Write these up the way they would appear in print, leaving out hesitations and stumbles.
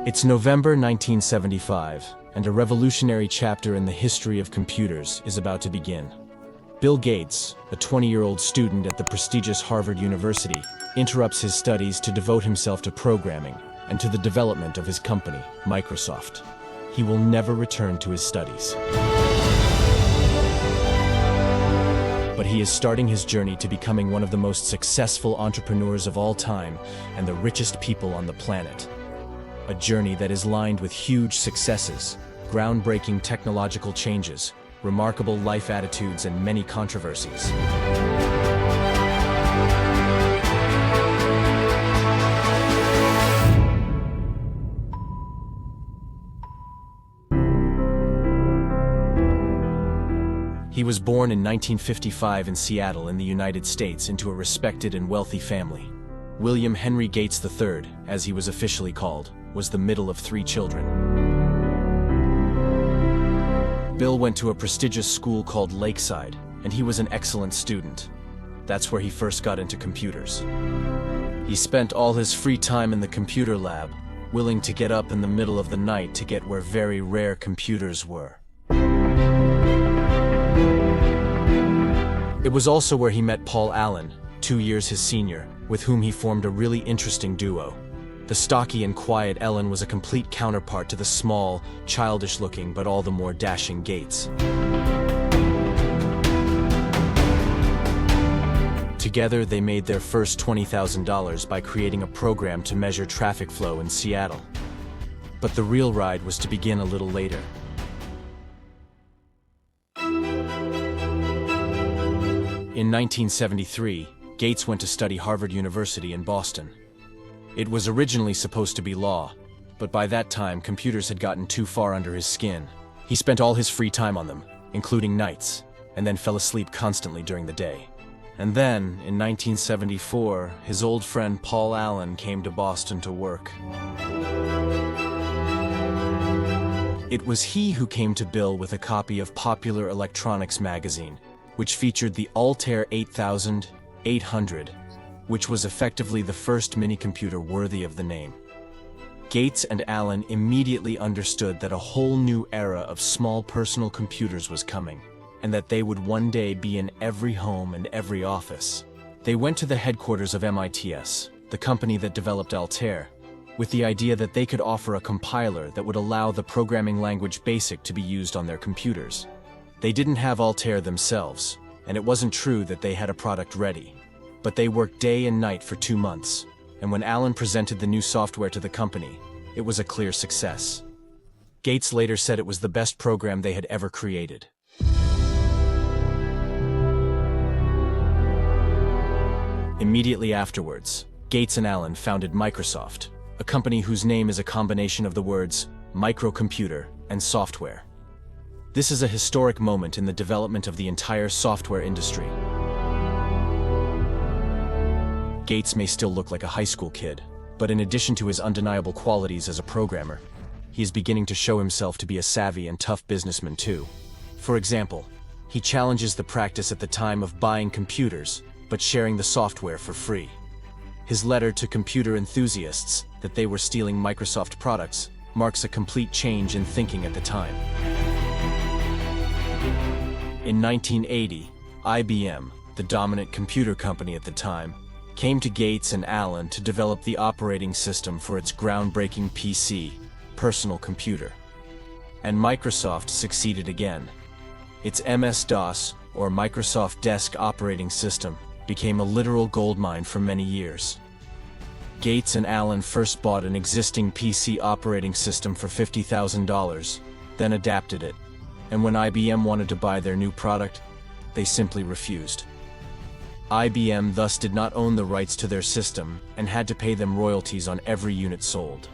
It's November 1975, and a revolutionary chapter in the history of computers is about to begin. Bill Gates, a 20-year-old student at the prestigious Harvard University, interrupts his studies to devote himself to programming and to the development of his company, Microsoft. He will never return to his studies. But he is starting his journey to becoming one of the most successful entrepreneurs of all time and the richest people on the planet. A journey that is lined with huge successes, groundbreaking technological changes, remarkable life attitudes, and many controversies. He was born in 1955 in Seattle in the United States into a respected and wealthy family. William Henry Gates III, as he was officially called, was the middle of 3 children. Bill went to a prestigious school called Lakeside, and he was an excellent student. That's where he first got into computers. He spent all his free time in the computer lab, willing to get up in the middle of the night to get where very rare computers were. It was also where he met Paul Allen, 2 years his senior, with whom he formed a really interesting duo. The stocky and quiet Ellen was a complete counterpart to the small, childish-looking but all the more dashing Gates. Together, they made their first $20,000 by creating a program to measure traffic flow in Seattle. But the real ride was to begin a little later. In 1973, Gates went to study Harvard University in Boston. It was originally supposed to be law, but by that time computers had gotten too far under his skin. He spent all his free time on them, including nights, and then fell asleep constantly during the day. And then, in 1974, his old friend Paul Allen came to Boston to work. It was he who came to Bill with a copy of Popular Electronics magazine, which featured the Altair 8800, which was effectively the first mini-computer worthy of the name. Gates and Allen immediately understood that a whole new era of small personal computers was coming, and that they would one day be in every home and every office. They went to the headquarters of MITS, the company that developed Altair, with the idea that they could offer a compiler that would allow the programming language BASIC to be used on their computers. They didn't have Altair themselves, and it wasn't true that they had a product ready. But they worked day and night for 2 months, and when Allen presented the new software to the company, it was a clear success. Gates later said it was the best program they had ever created. Immediately afterwards, Gates and Allen founded Microsoft, a company whose name is a combination of the words microcomputer and software. This is a historic moment in the development of the entire software industry. Gates may still look like a high school kid, but in addition to his undeniable qualities as a programmer, he is beginning to show himself to be a savvy and tough businessman too. For example, he challenges the practice at the time of buying computers, but sharing the software for free. His letter to computer enthusiasts that they were stealing Microsoft products marks a complete change in thinking at the time. In 1980, IBM, the dominant computer company at the time, came to Gates and Allen to develop the operating system for its groundbreaking PC, personal computer. And Microsoft succeeded again. Its MS-DOS, or Microsoft Desk operating system, became a literal goldmine for many years. Gates and Allen first bought an existing PC operating system for $50,000, then adapted it. And when IBM wanted to buy their new product, they simply refused. IBM thus did not own the rights to their system and had to pay them royalties on every unit sold.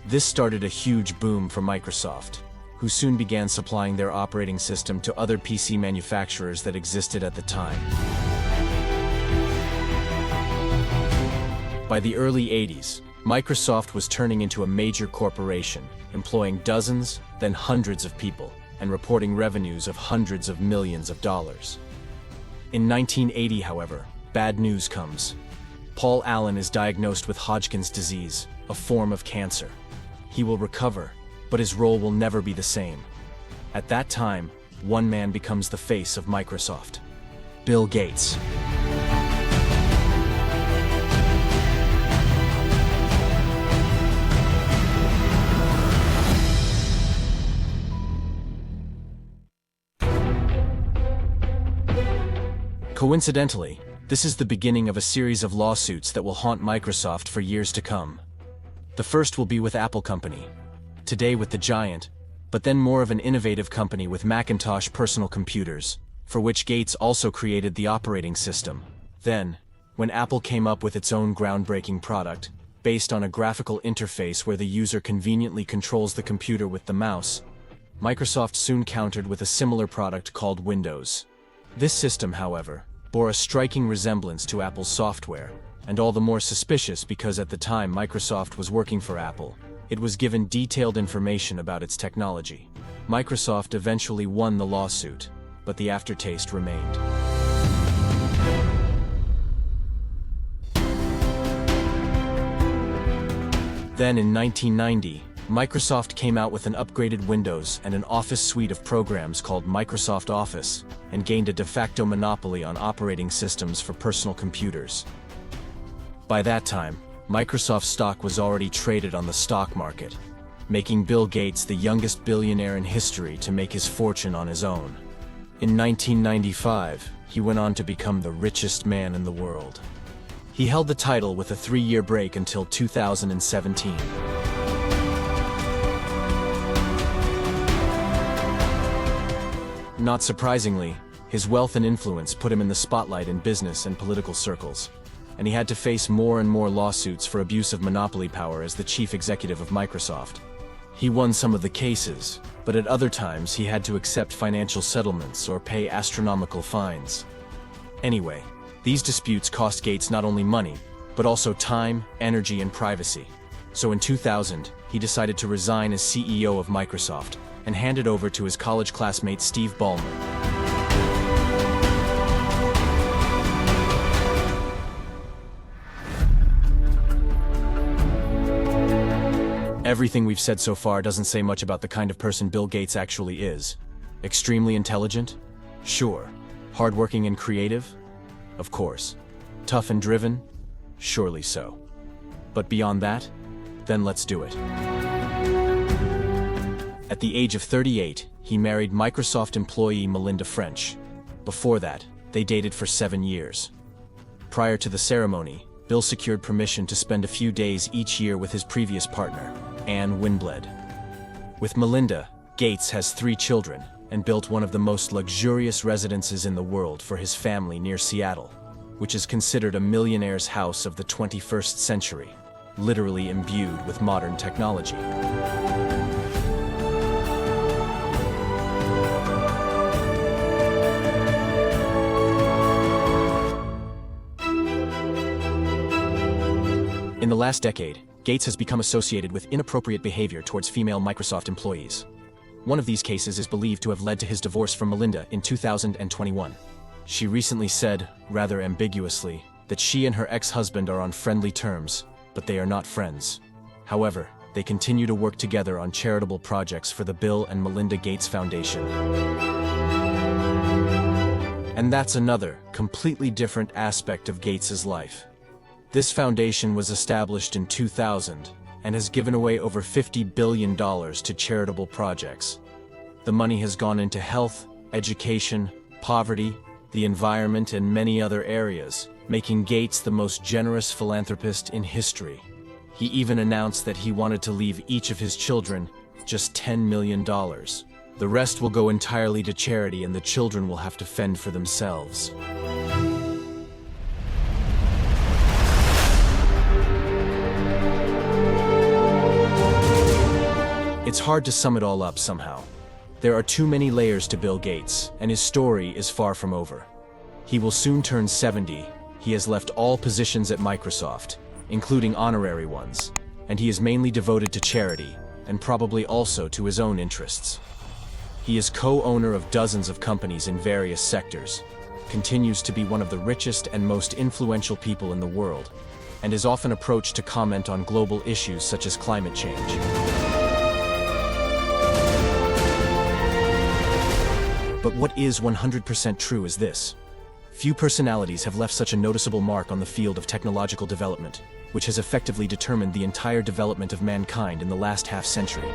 This started a huge boom for Microsoft, who soon began supplying their operating system to other PC manufacturers that existed at the time. By the early 80s, Microsoft was turning into a major corporation, employing dozens, then hundreds of people, and reporting revenues of hundreds of millions of dollars. In 1980, however, bad news comes. Paul Allen is diagnosed with Hodgkin's disease, a form of cancer. He will recover, but his role will never be the same. At that time, one man becomes the face of Microsoft: Bill Gates. Coincidentally, this is the beginning of a series of lawsuits that will haunt Microsoft for years to come. The first will be with Apple Company, today with the giant, but then more of an innovative company with Macintosh personal computers, for which Gates also created the operating system. Then, when Apple came up with its own groundbreaking product, based on a graphical interface where the user conveniently controls the computer with the mouse, Microsoft soon countered with a similar product called Windows. This system, however, bore a striking resemblance to Apple's software, and all the more suspicious because at the time Microsoft was working for Apple, it was given detailed information about its technology. Microsoft eventually won the lawsuit, but the aftertaste remained. Then in 1990, Microsoft came out with an upgraded Windows and an Office suite of programs called Microsoft Office, and gained a de facto monopoly on operating systems for personal computers. By that time, Microsoft stock was already traded on the stock market, making Bill Gates the youngest billionaire in history to make his fortune on his own. In 1995, he went on to become the richest man in the world. He held the title with a 3-year break until 2017. Not surprisingly, his wealth and influence put him in the spotlight in business and political circles, and he had to face more and more lawsuits for abuse of monopoly power as the chief executive of Microsoft. He won some of the cases, but at other times he had to accept financial settlements or pay astronomical fines. Anyway, these disputes cost Gates not only money, but also time, energy, and privacy. So in 2000, he decided to resign as CEO of Microsoft and hand it over to his college classmate Steve Ballmer. Everything we've said so far doesn't say much about the kind of person Bill Gates actually is. Extremely intelligent? Sure. Hardworking and creative? Of course. Tough and driven? Surely so. But beyond that? Then let's do it. At the age of 38, he married Microsoft employee Melinda French. Before that, they dated for 7 years. Prior to the ceremony, Bill secured permission to spend a few days each year with his previous partner, Anne Winbled. With Melinda, Gates has 3 children and built one of the most luxurious residences in the world for his family near Seattle, which is considered a millionaire's house of the 21st century, literally imbued with modern technology. In the last decade, Gates has become associated with inappropriate behavior towards female Microsoft employees. One of these cases is believed to have led to his divorce from Melinda in 2021. She recently said, rather ambiguously, that she and her ex-husband are on friendly terms, but they are not friends. However, they continue to work together on charitable projects for the Bill and Melinda Gates Foundation. And that's another, completely different aspect of Gates's life. This foundation was established in 2000 and has given away over $50 billion to charitable projects. The money has gone into health, education, poverty, the environment, and many other areas, making Gates the most generous philanthropist in history. He even announced that he wanted to leave each of his children just $10 million. The rest will go entirely to charity, and the children will have to fend for themselves. It's hard to sum it all up somehow. There are too many layers to Bill Gates, and his story is far from over. He will soon turn 70, he has left all positions at Microsoft, including honorary ones, and he is mainly devoted to charity, and probably also to his own interests. He is co-owner of dozens of companies in various sectors, continues to be one of the richest and most influential people in the world, and is often approached to comment on global issues such as climate change. But what is 100% true is this. Few personalities have left such a noticeable mark on the field of technological development, which has effectively determined the entire development of mankind in the last half-century.